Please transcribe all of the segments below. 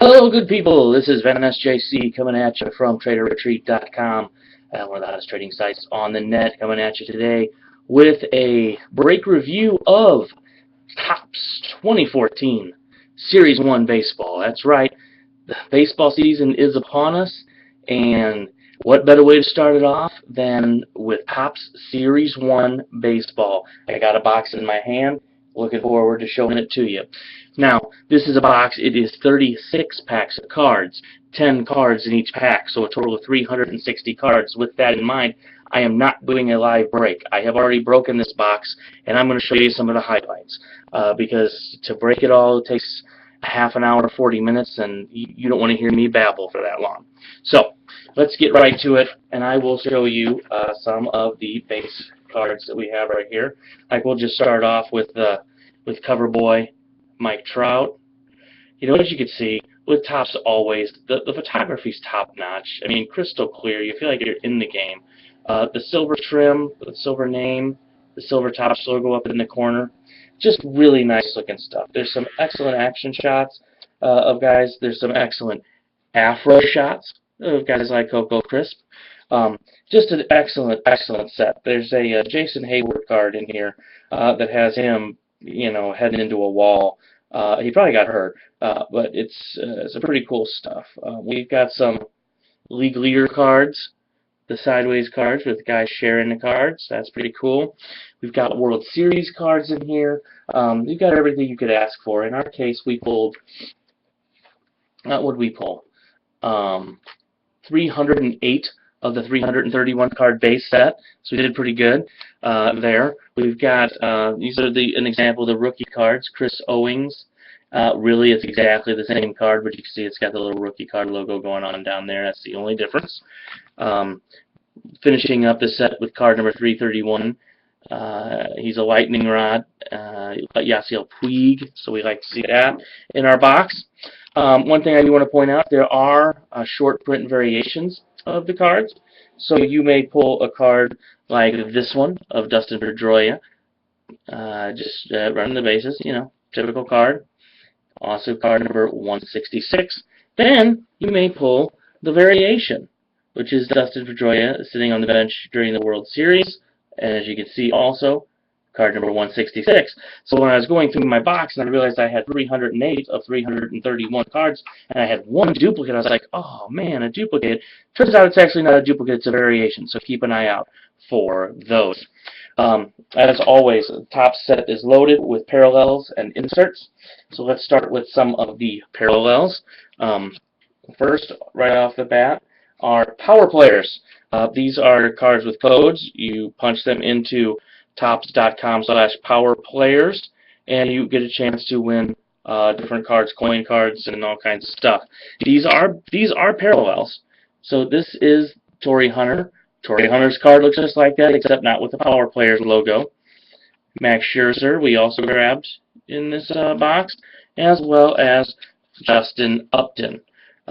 Hello, good people. This is Venom SJC coming at you from TraderRetreat.com, one of the hottest trading sites on the net, coming at you today with a break review of Topps 2014 Series 1 baseball. That's right, the baseball season is upon us, and what better way to start it off than with Topps Series 1 baseball. I got a box in my hand. Looking forward to showing it to you. Now, this is a box. It is 36 packs of cards, 10 cards in each pack, so a total of 360 cards. With that in mind, I am not doing a live break. I have already broken this box, and I'm going to show you some of the highlights, because to break it all takes a half an hour, 40 minutes, and you don't want to hear me babble for that long. So, let's get right to it, and I will show you some of the base cards that we have right here. Like, we'll just start off with Cover Boy Mike Trout. You know, as you can see, with Topps always, the photography's top-notch. I mean, crystal clear. You feel like you're in the game. The silver trim, the silver name, the silver Topps logo up in the corner. Just really nice-looking stuff. There's some excellent action shots of guys. There's some excellent afro shots of guys like Coco Crisp. Just an excellent, excellent set. There's a Jason Hayward card in here that has him, you know, heading into a wall. He probably got hurt, but it's some pretty cool stuff. We've got some league leader cards, the sideways cards with guys sharing the cards. That's pretty cool. We've got World Series cards in here. We've got everything you could ask for. In our case, we pulled, what would we pull? 308 of the 331 card base set, so we did pretty good there. We've got these are an example of the rookie cards. Chris Owings. Really, it's exactly the same card, but you can see it's got the little rookie card logo going on down there. That's the only difference. Finishing up the set with card number 331. He's a lightning rod, Yasiel Puig, so we like to see that in our box. One thing I do want to point out, there are short print variations of the cards. So you may pull a card like this one of Dustin Pedroia, just running the bases, you know, typical card. Also card number 166. Then you may pull the variation, which is Dustin Pedroia sitting on the bench during the World Series. And as you can see also, card number 166. So when I was going through my box and I realized I had 308 of 331 cards, and I had one duplicate, I was like, oh man, a duplicate. Turns out it's actually not a duplicate, it's a variation, so keep an eye out for those. As always, the top set is loaded with parallels and inserts. So let's start with some of the parallels. First, right off the bat, are Power Players. These are cards with codes. You punch them into topps.com/powerplayers, and you get a chance to win different cards, coin cards, and all kinds of stuff. These are parallels. So this is Torii Hunter. Torii Hunter's card looks just like that, except not with the Power Players logo. Max Scherzer we also grabbed in this box, as well as Justin Upton.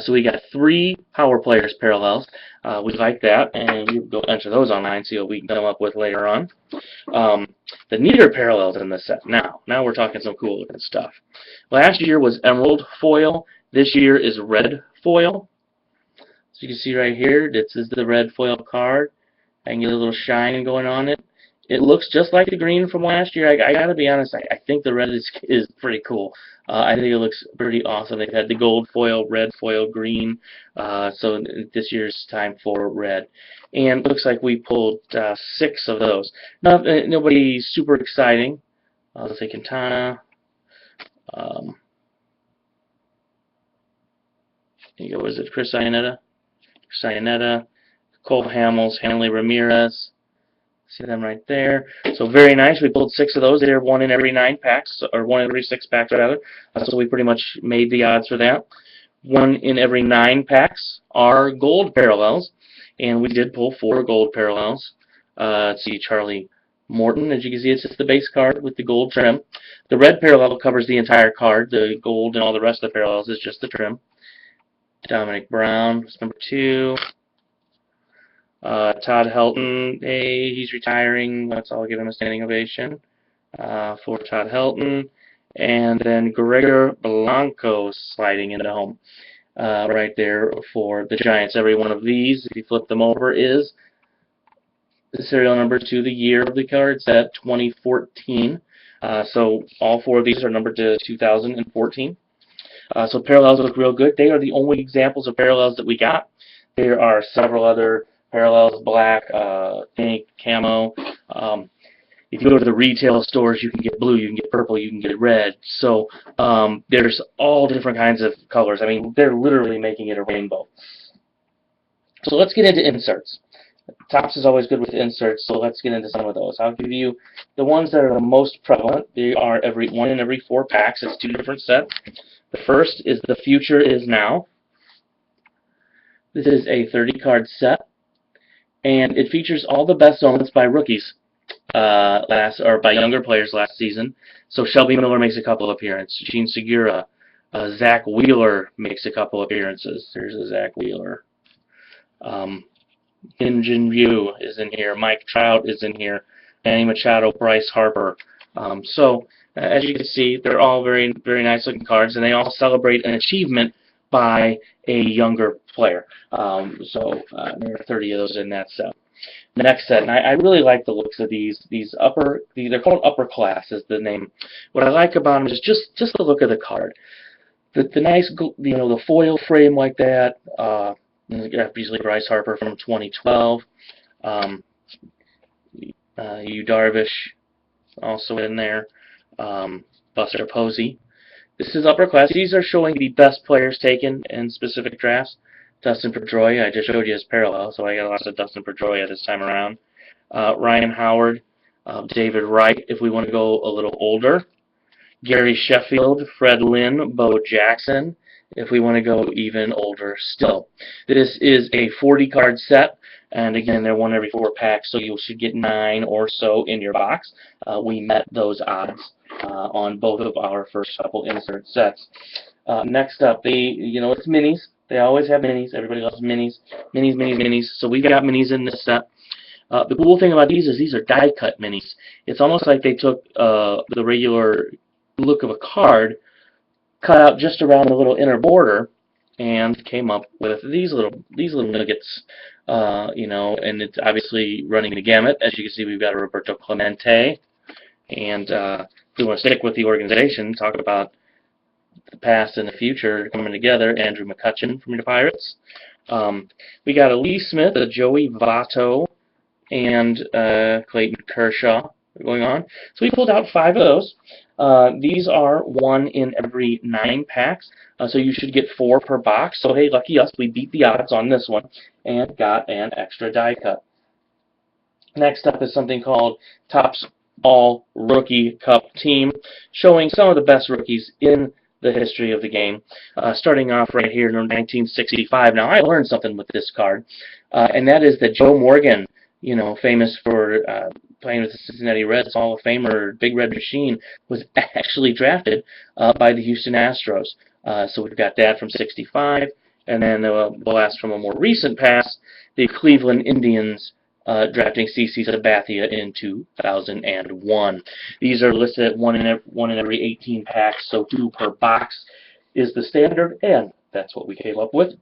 So we got 3 Power Players parallels. We like that, and you go enter those online, see what we can come up with later on. The neater parallels in this set. Now we're talking some cool looking stuff. Last year was Emerald foil. This year is red foil. So you can see right here, this is the red foil card. I can get a little shine going on it. It looks just like the green from last year. I gotta be honest, I think the red is pretty cool. I think it looks pretty awesome. They've had the gold foil, red foil, green. So this year's time for red. And it looks like we pulled 6 of those. Nobody super exciting. Let's say Quintana. Was it Chris Iannetta, Cole Hamels, Hanley Ramirez. See them right there. So very nice. We pulled 6 of those. They're 1 in every 9 packs, or 1 in every 6 packs rather. So we pretty much made the odds for that. 1 in every 9 packs are gold parallels, and we did pull 4 gold parallels. Let's see, Charlie Morton. As you can see, it's just the base card with the gold trim. The red parallel covers the entire card. The gold and all the rest of the parallels is just the trim. Dominic Brown is number 2. Todd Helton, hey, he's retiring. Let's all give him a standing ovation for Todd Helton. and then Gregor Blanco sliding into home right there for the Giants. Every one of these, if you flip them over, is the serial number to the year of the card set, 2014. So all 4 of these are numbered to 2014. So parallels look real good. They are the only examples of parallels that we got. There are several other parallels, black, pink, camo. If you go to the retail stores, you can get blue, you can get purple, you can get red. So there's all different kinds of colors. I mean, they're literally making it a rainbow. So let's get into inserts. Topps is always good with inserts, so let's get into some of those. I'll give you the ones that are the most prevalent. They are one in every 4 packs. It's 2 different sets. The first is The Future Is Now. This is a 30-card set, and it features all the best moments by rookies by younger players last season. So Shelby Miller makes a couple appearances. Gene Segura, Zach Wheeler makes a couple appearances. There's a Zach Wheeler. Hyun-Jin Ryu is in here. Mike Trout is in here. Manny Machado, Bryce Harper. As you can see, they're all very, very nice looking cards, and they all celebrate an achievement by a younger player. There are 30 of those in that set. The next set, and I really like the looks of these. They're called Upper Class is the name. What I like about them is just the look of the card. The nice, the foil frame like that. Usually Bryce Harper from 2012. Yu Darvish also in there. Buster Posey. This is Upper Class. These are showing the best players taken in specific drafts. Dustin Pedroia, I just showed you his parallel, so I got lots of Dustin Pedroia this time around. Ryan Howard, David Wright, if we want to go a little older. Gary Sheffield, Fred Lynn, Bo Jackson, if we want to go even older still. This is a 40-card set, and again, they're 1 every 4 packs, so you should get 9 or so in your box. We met those odds on both of our first couple insert sets. Next up, it's minis. They always have minis. Everybody loves minis. Minis. So we've got minis in this set. The cool thing about these is these are die-cut minis. It's almost like they took the regular look of a card, cut out just around the little inner border, and came up with these little nuggets. And it's obviously running the gamut. As you can see, we've got a Roberto Clemente, and if we want to stick with the organization, talk about the past and the future coming together. Andrew McCutchen from the Pirates. We got a Lee Smith, a Joey Votto, and Clayton Kershaw going on. So we pulled out 5 of those. These are 1 in every 9 packs, so you should get 4 per box. So hey, lucky us, we beat the odds on this one and got an extra die cut. Next up is something called Topps All Rookie Cup Team, showing some of the best rookies in the history of the game. Starting off right here in 1965. Now, I learned something with this card, and that is that Joe Morgan, famous for playing with the Cincinnati Reds, Hall of Famer, Big Red Machine, was actually drafted by the Houston Astros. So we've got that from 65, and then the last from a more recent past, the Cleveland Indians drafting CC Sabathia in 2001. These are listed at 1 in every 18 packs, so 2 per box is the standard, and that's what we came up with.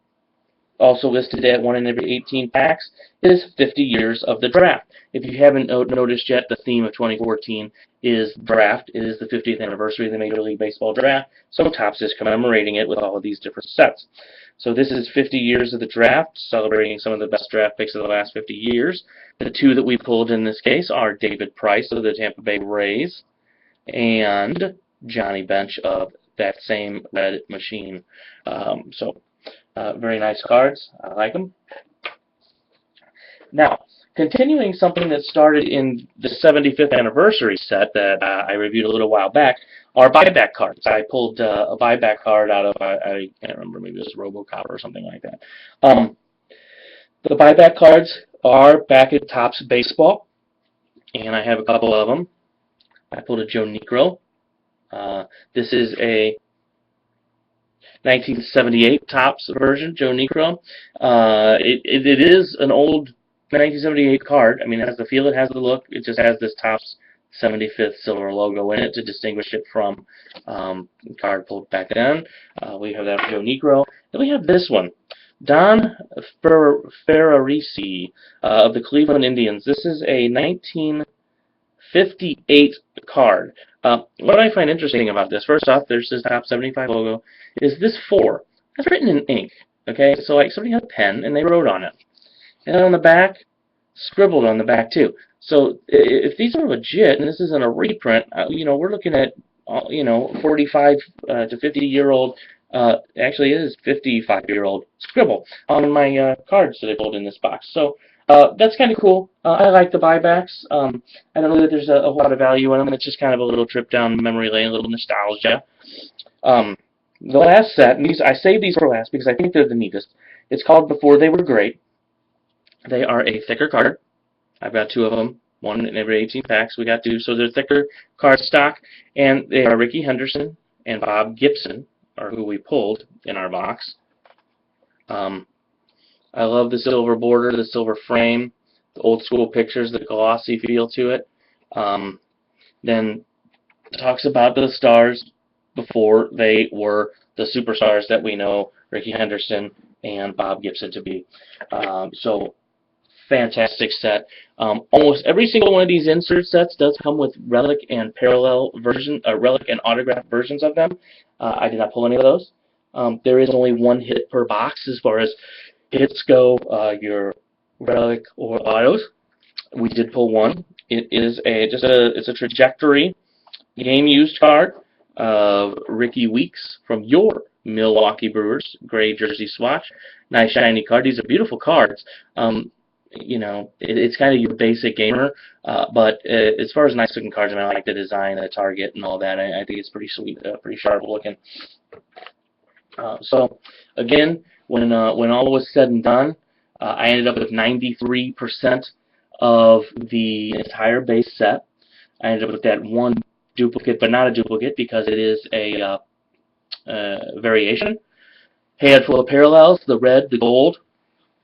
Also listed at 1 in every 18 packs is 50 years of the draft. If you haven't noticed yet, the theme of 2014 is draft. It is the 50th anniversary of the Major League Baseball draft, so Topps is commemorating it with all of these different sets. So this is 50 years of the draft, celebrating some of the best draft picks of the last 50 years. The 2 that we pulled in this case are David Price of the Tampa Bay Rays and Johnny Bench of that same Red Machine. Very nice cards. I like them. Now, continuing something that started in the 75th anniversary set that I reviewed a little while back, are buyback cards. I pulled a buyback card out of, I can't remember, maybe it was RoboCop or something like that. The buyback cards are back at Topps Baseball, and I have a couple of them. I pulled a Joe Niekro. This is a 1978 Topps version, Joe Niekro. It is an old 1978 card. I mean, it has the feel, it has the look. It just has this Topps 75th silver logo in it to distinguish it from card pulled back then. We have that Joe Negro. Then we have this one, Don Ferrarese of the Cleveland Indians. This is a 1958 card. What I find interesting about this, first off, there's this top 75 logo, is this 4. That's written in ink. Okay, so like somebody had a pen and they wrote on it. And then on the back, scribbled on the back too. So if these are legit and this isn't a reprint, we're looking at 45 to 50-year-old. Actually, it is 55-year-old scribble on my cards that I pulled in this box. So that's kind of cool. I like the buybacks. I don't know that there's a lot of value in them. It's just kind of a little trip down memory lane, a little nostalgia. The last set, and I saved these for last because I think they're the neatest. It's called Before They Were Great. They are a thicker card. I've got 2 of them, 1 in every 18 packs. We got 2, so they're thicker card stock, and they are Rickey Henderson and Bob Gibson, are who we pulled in our box. I love the silver border, the silver frame, the old school pictures, the glossy feel to it. Then it talks about the stars before they were the superstars that we know Rickey Henderson and Bob Gibson to be. So fantastic set. Almost every single one of these insert sets does come with relic and parallel version, relic and autographed versions of them. I did not pull any of those. There is only 1 hit per box as far as hits go. Your relic or autos. We did pull 1. It is it's a trajectory game used card of Ricky Weeks from your Milwaukee Brewers gray jersey swatch. Nice shiny card. These are beautiful cards. It's kind of your basic gamer, but as far as nice looking cards, I like the design, the target, and all that. I think it's pretty sweet, pretty sharp looking. So again, when all was said and done, I ended up with 93% of the entire base set. I ended up with that 1 duplicate, but not a duplicate because it is a variation. Handful of parallels, the red, the gold,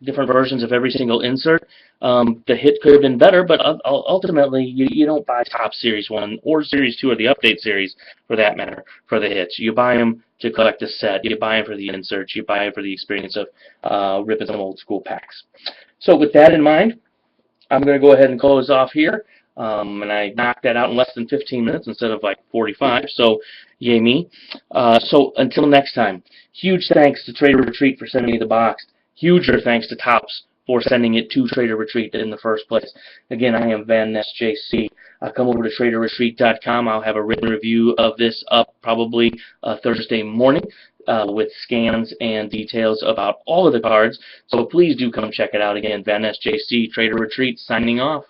different versions of every single insert. The hit could have been better, but ultimately you don't buy Top Series 1 or Series 2 or the Update Series, for that matter, for the hits. You buy them to collect a set. You buy them for the inserts. You buy them for the experience of ripping some old school packs. So with that in mind, I'm going to go ahead and close off here. And I knocked that out in less than 15 minutes instead of like 45, so yay me. So until next time, huge thanks to Trader Retreat for sending me the box. Huger thanks to Topps for sending it to Trader Retreat in the first place. Again, I am Van Ness JC. Come over to TraderRetreat.com. I'll have a written review of this up probably Thursday morning with scans and details about all of the cards. So please do come check it out. Again, Van Ness JC, Trader Retreat, signing off.